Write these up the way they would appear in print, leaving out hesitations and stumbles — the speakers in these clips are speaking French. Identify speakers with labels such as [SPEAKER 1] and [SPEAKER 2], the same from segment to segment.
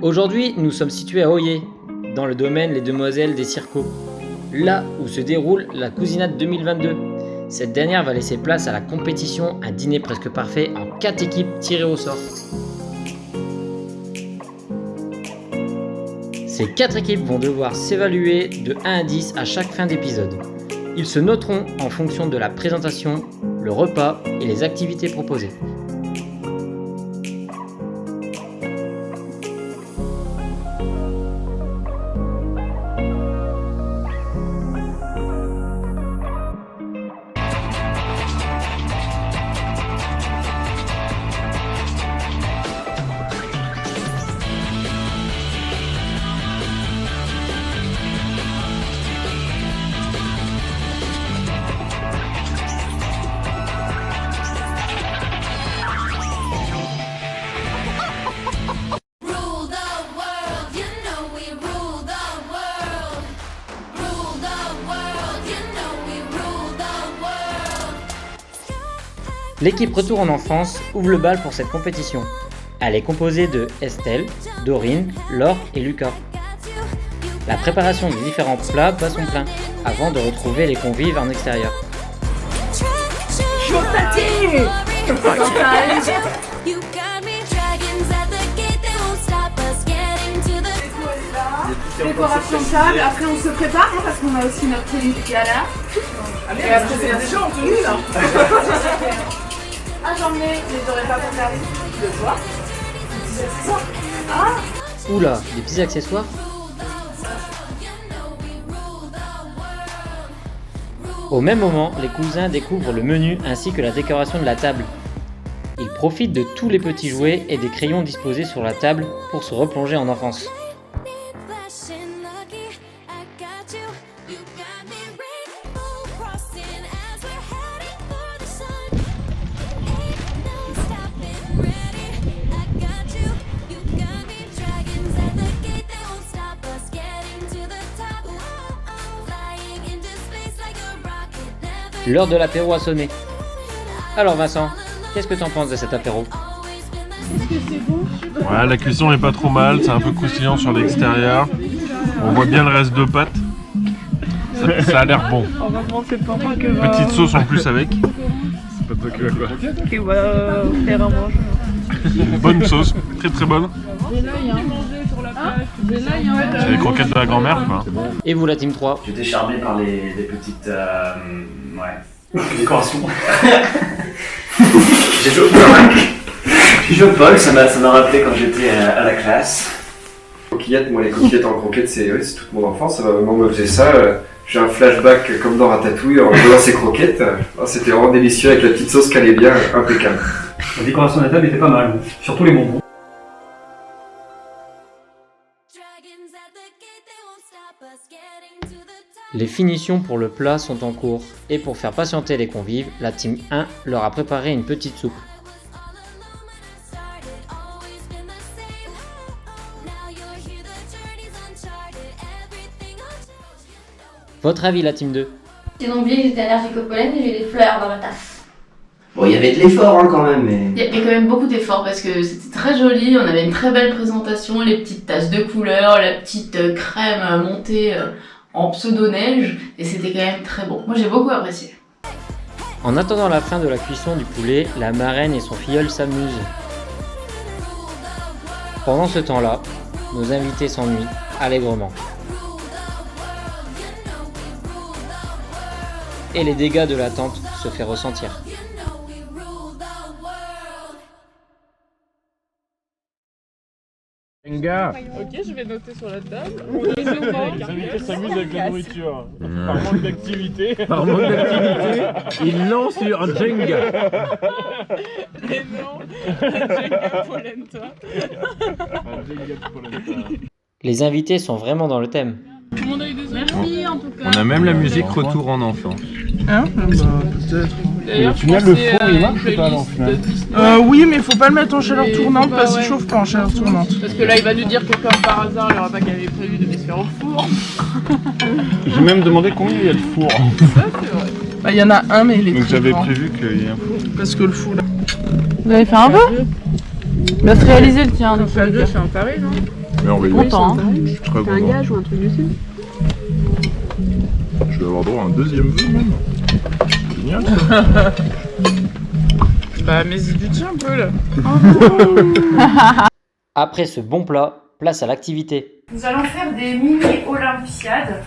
[SPEAKER 1] Aujourd'hui, nous sommes situés à Oyer, dans le domaine Les Demoiselles des Circos, là où se déroule la Cousinade 2022. Cette dernière va laisser place à la compétition, un dîner presque parfait en 4 équipes tirées au sort. Ces 4 équipes vont devoir s'évaluer de 1 à 10 à chaque fin d'épisode. Ils se noteront en fonction de la présentation, le repas et les activités proposées. L'équipe Retour en enfance ouvre le bal pour cette compétition. Elle est composée de Estelle, Dorine, Laure et Lucas. La préparation des différents plats bat son plein, avant de retrouver les convives en extérieur.
[SPEAKER 2] Décoration de table, après on se prépare parce qu'on a aussi notre tenue qui est à l'heure. Et après c'est déjà en tenue là. Ah j'en ai, mais j'aurais pas pu faire le soir. Ah.
[SPEAKER 1] Oula, des petits accessoires? Au même moment, les cousins découvrent le menu ainsi que la décoration de la table. Ils profitent de tous les petits jouets et des crayons disposés sur la table pour se replonger en enfance. L'heure de l'apéro a sonné. Alors Vincent, qu'est-ce que t'en penses de cet apéro?
[SPEAKER 2] Est-ce que c'est bon?
[SPEAKER 3] Ouais, la cuisson est pas trop mal, c'est un peu croustillant sur l'extérieur. On voit bien le reste de pâte. Ça a l'air bon.
[SPEAKER 2] On va commencer par moi que va...
[SPEAKER 3] Petite sauce en plus avec. C'est pas toi qui vas quoi.
[SPEAKER 2] Qui va faire un mange.
[SPEAKER 3] Une bonne sauce, très très bonne.
[SPEAKER 2] Et là il y a un manger sur la plage. Et là il y a un...
[SPEAKER 3] C'est les croquettes de la grand-mère quoi.
[SPEAKER 1] Et vous la team 3?
[SPEAKER 4] J'étais charmé par les petites décorations. J'ai joué au Paul, ça m'a rappelé quand j'étais à la classe.
[SPEAKER 5] Coquillettes, moi les coquillettes en croquettes c'est toute mon enfance, ma maman me faisait ça, j'ai un flashback comme dans Ratatouille en voyant ces croquettes, c'était vraiment délicieux avec la petite sauce qui allait bien, impeccable.
[SPEAKER 6] La décoration de la table était pas mal, surtout les bonbons.
[SPEAKER 1] Les finitions pour le plat sont en cours, et pour faire patienter les convives, la team 1 leur a préparé une petite soupe. Votre avis la team 2?
[SPEAKER 7] J'ai oublié que j'étais allergique au pollen et j'ai des fleurs dans ma tasse.
[SPEAKER 4] Bon, il y avait de l'effort quand même, mais...
[SPEAKER 8] Il y a quand même beaucoup d'efforts parce que c'était très joli, on avait une très belle présentation, les petites tasses de couleurs, la petite crème montée en pseudo-neige, et c'était quand même très bon. Moi j'ai beaucoup apprécié.
[SPEAKER 1] En attendant la fin de la cuisson du poulet, la marraine et son filleul s'amusent. Pendant ce temps-là, nos invités s'ennuient allègrement. Et les dégâts de l'attente se fait ressentir.
[SPEAKER 3] Jenga.
[SPEAKER 2] Ok, je vais noter sur la table.
[SPEAKER 3] Les invités s'amusent avec la nourriture. Par manque d'activité.
[SPEAKER 6] Par manque d'activité, il lance un Jenga.
[SPEAKER 2] Et non, Jenga Polenta.
[SPEAKER 3] Un Jenga de polenta.
[SPEAKER 1] Les invités sont vraiment dans le thème.
[SPEAKER 2] Tout le monde a eu des merci en tout cas.
[SPEAKER 3] On a même la musique Retour en enfance.
[SPEAKER 2] Hein? Peut-être. D'ailleurs,
[SPEAKER 6] Au final, le four, il marche ou pas, non, au final?
[SPEAKER 2] Oui, mais faut pas le mettre en chaleur tournante parce qu'il chauffe pas en chaleur tournante. Parce que là, il va nous dire que comme par hasard, il n'y aura pas qu'il avait prévu de se faire au four.
[SPEAKER 3] J'ai même demandé combien il y a de four.
[SPEAKER 2] Ça, c'est vrai. Bah, il y en a un, mais il est
[SPEAKER 3] Donc
[SPEAKER 2] très
[SPEAKER 3] j'avais
[SPEAKER 2] grand.
[SPEAKER 3] prévu qu'il y ait un four.
[SPEAKER 2] Parce que le four, là...
[SPEAKER 8] Vous avez fait un peu? Bah, se réaliser le tien.
[SPEAKER 2] Donc, la 2, c'est un pari, non?
[SPEAKER 3] Merveilleux.
[SPEAKER 2] Content, hein.
[SPEAKER 3] Je suis très
[SPEAKER 2] T'as un
[SPEAKER 3] content.
[SPEAKER 2] gage ou un truc du style?
[SPEAKER 3] Je vais avoir droit à un deuxième vœu même. Génial ça.
[SPEAKER 2] Bah, mais c'est du tien un peu là.
[SPEAKER 1] Après ce bon plat, place à l'activité.
[SPEAKER 9] Nous allons faire des mini-olympiades.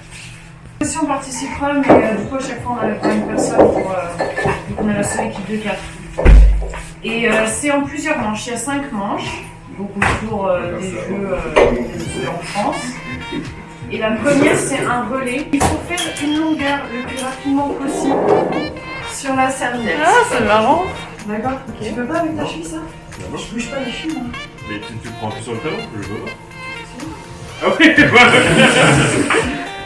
[SPEAKER 9] Si on participera, mais du coup à chaque fois on a une personne pour on a la seule équipe de 4. Et c'est en plusieurs manches, il y a 5 manches, beaucoup pour des jeux en France. Et la première c'est un relais. Il faut faire une longueur le plus rapidement possible sur la serviette.
[SPEAKER 2] Ah, c'est marrant.
[SPEAKER 9] D'accord. Tu peux pas avec ta cheville ça? Je bouge pas les chevilles. Hein.
[SPEAKER 3] Mais tu prends plus sur le talon que je veux pas.
[SPEAKER 9] Ah oui,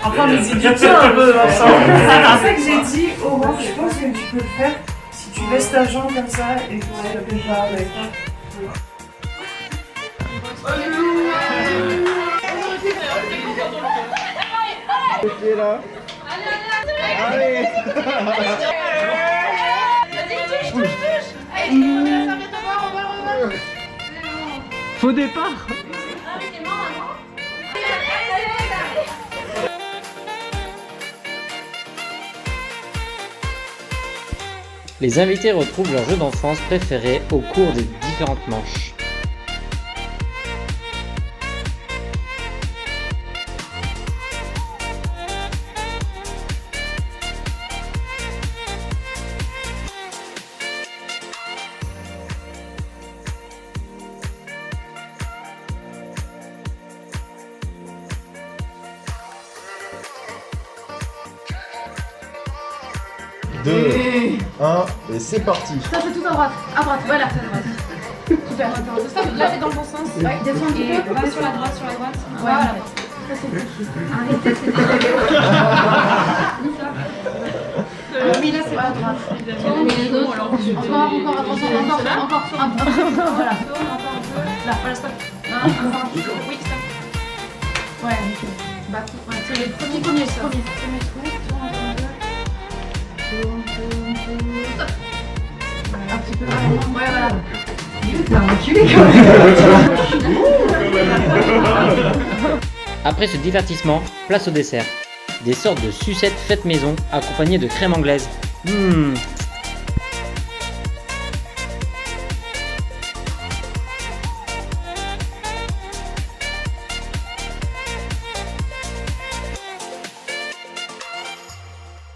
[SPEAKER 9] enfin, mais c'est du tien un peu, Vincent. C'est pour ça que j'ai dit, au moins, je pense que tu peux le faire si tu laisses ta jambe comme ça et que tu te prépares avec ça.
[SPEAKER 6] Faux départ.
[SPEAKER 1] Les invités retrouvent leur jeu d'enfance préféré au cours des différentes manches.
[SPEAKER 10] Et c'est parti.
[SPEAKER 7] Ça c'est tout à droite, voilà, à droite. Super. Là c'est dans le bon sens. Ouais, descends un petit peu, va sur la droite, Voilà. Ça c'est tout. Arrêtez, c'était oui, là c'est pas droite. Mais les autres, encore, attention, encore. Voilà, tourne encore un peu. Là, voilà, stop. Encore un petit peu. Oui, stop. Ouais, nickel. Bah, c'est le premier ça. Premier trou, tourne encore un peu. Stop. Un petit peu. Ouais, voilà. T'as reculé quand même.
[SPEAKER 1] Après ce divertissement, place au dessert. Des sortes de sucettes faites maison accompagnées de crème anglaise.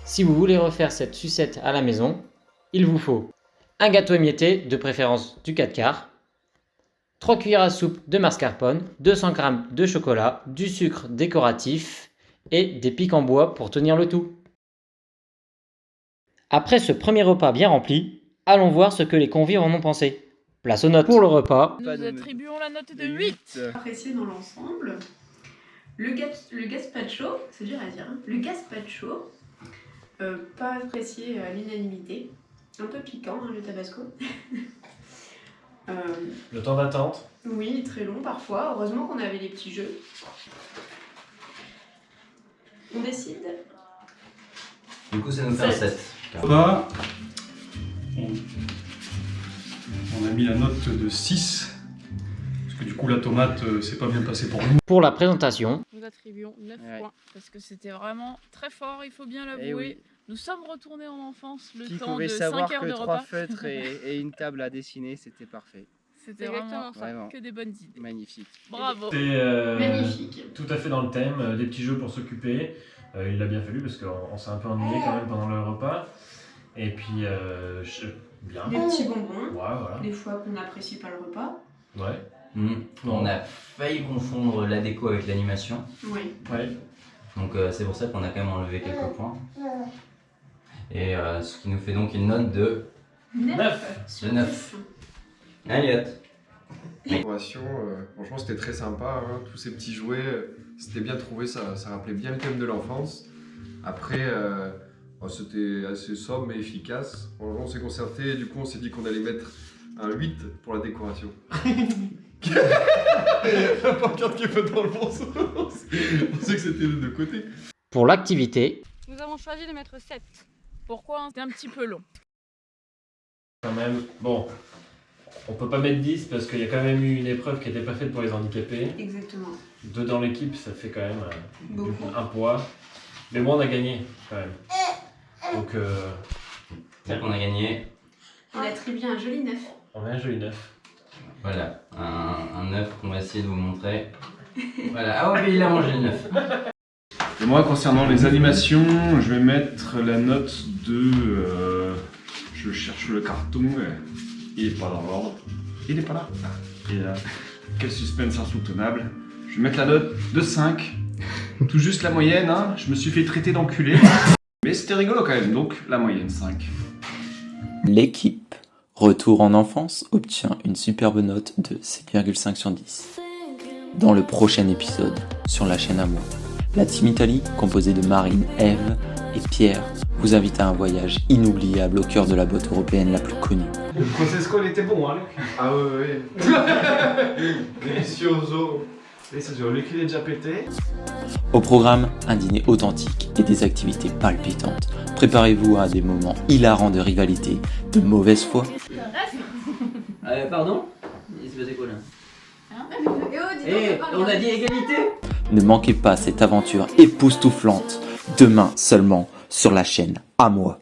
[SPEAKER 1] Si vous voulez refaire cette sucette à la maison, il vous faut un gâteau émietté, de préférence du 4 quarts, 3 cuillères à soupe de mascarpone, 200 g de chocolat, du sucre décoratif et des pics en bois pour tenir le tout. Après ce premier repas bien rempli, allons voir ce que les convives en ont pensé. Place aux notes. Pour le repas,
[SPEAKER 2] Nous attribuons la note de 8.
[SPEAKER 8] Apprécié dans l'ensemble. Le gazpacho, c'est dur à dire, hein. Le gazpacho, pas apprécié à l'unanimité. Un peu piquant, hein, le tabasco.
[SPEAKER 4] Le temps d'attente.
[SPEAKER 8] Oui, très long parfois. Heureusement qu'on avait les petits jeux. On décide.
[SPEAKER 11] Du coup, ça nous fait un 7.
[SPEAKER 12] Bah, on a mis la note de 6. Parce que du coup, la tomate, c'est pas bien passé pour nous.
[SPEAKER 1] pour la présentation,
[SPEAKER 2] Nous attribuons 9 points parce que c'était vraiment très fort, il faut bien l'avouer.
[SPEAKER 13] Oui.
[SPEAKER 2] Nous sommes retournés en enfance le
[SPEAKER 13] Qui
[SPEAKER 2] temps
[SPEAKER 13] pouvait
[SPEAKER 2] de
[SPEAKER 13] savoir
[SPEAKER 2] 5 heures
[SPEAKER 13] que
[SPEAKER 2] de
[SPEAKER 13] 3
[SPEAKER 2] repas.
[SPEAKER 13] feutres et une table à dessiner, c'était parfait.
[SPEAKER 2] C'était vraiment que des bonnes idées.
[SPEAKER 13] Magnifique.
[SPEAKER 2] Bravo.
[SPEAKER 4] C'est
[SPEAKER 8] magnifique.
[SPEAKER 4] Tout à fait dans le thème, des petits jeux pour s'occuper. Il l'a bien fallu parce qu'on s'est un peu ennuyé quand même pendant le repas. Et puis, bien.
[SPEAKER 8] Des petits bonbons.
[SPEAKER 4] Ouais, voilà.
[SPEAKER 8] Des fois qu'on n'apprécie pas le repas.
[SPEAKER 4] Ouais.
[SPEAKER 11] On a failli confondre la déco avec l'animation.
[SPEAKER 8] Oui.
[SPEAKER 4] Ouais.
[SPEAKER 11] Donc c'est pour ça qu'on a quand même enlevé quelques points. Et ce qui nous fait donc une note de
[SPEAKER 4] 9.
[SPEAKER 11] De 9. Elliot.
[SPEAKER 5] Décoration, franchement c'était très sympa, hein. Tous ces petits jouets, c'était bien trouvé, ça rappelait bien le thème de l'enfance. Après, c'était assez sobre mais efficace. On s'est concerté et du coup on s'est dit qu'on allait mettre un 8 pour la décoration. La pancarte qui est faite dans le bon sens. On sait que c'était de deux côtés.
[SPEAKER 1] pour l'activité,
[SPEAKER 2] Nous avons choisi de mettre 7. Pourquoi? C'était un petit peu long.
[SPEAKER 4] Quand même, bon, On peut pas mettre 10 parce qu'il y a quand même eu une épreuve qui n'était pas faite pour les handicapés.
[SPEAKER 7] Exactement.
[SPEAKER 4] 2 dans l'équipe, ça fait quand même
[SPEAKER 7] Beaucoup.
[SPEAKER 4] un poids. Mais moi, on a gagné quand même. Donc,
[SPEAKER 11] on a gagné.
[SPEAKER 7] On a attribué un joli 9.
[SPEAKER 4] On a un joli 9.
[SPEAKER 11] Voilà, un 9 qu'on va essayer de vous montrer. Voilà, ah ouais, mais il a mangé le 9.
[SPEAKER 3] Et moi, concernant les animations, je vais mettre la note de... je cherche le carton, il est pas dans l'ordre. Il est pas là. Et là, quel suspense insoutenable. Je vais mettre la note de 5. Tout juste la moyenne, hein. Je me suis fait traiter d'enculé. Mais c'était rigolo quand même, donc la moyenne 5.
[SPEAKER 10] L'équipe Retour en enfance obtient une superbe note de 7,5 sur 10. Dans le prochain épisode, sur la chaîne Amour, la Team Italie, composée de Marine, Eve et Pierre, vous invite à un voyage inoubliable au cœur de la botte européenne la plus connue.
[SPEAKER 3] Le Francesco, il était bon, hein.
[SPEAKER 5] Ah ouais. Delicioso.
[SPEAKER 3] Et ça, lui qu'il est déjà pété.
[SPEAKER 10] Au programme, un dîner authentique et des activités palpitantes. Préparez-vous à des moments hilarants de rivalité, de mauvaise foi.
[SPEAKER 1] Pardon? Il s'est passé quoi là? On a dit égalité?
[SPEAKER 10] Ne manquez pas cette aventure époustouflante, demain seulement sur la chaîne À moi.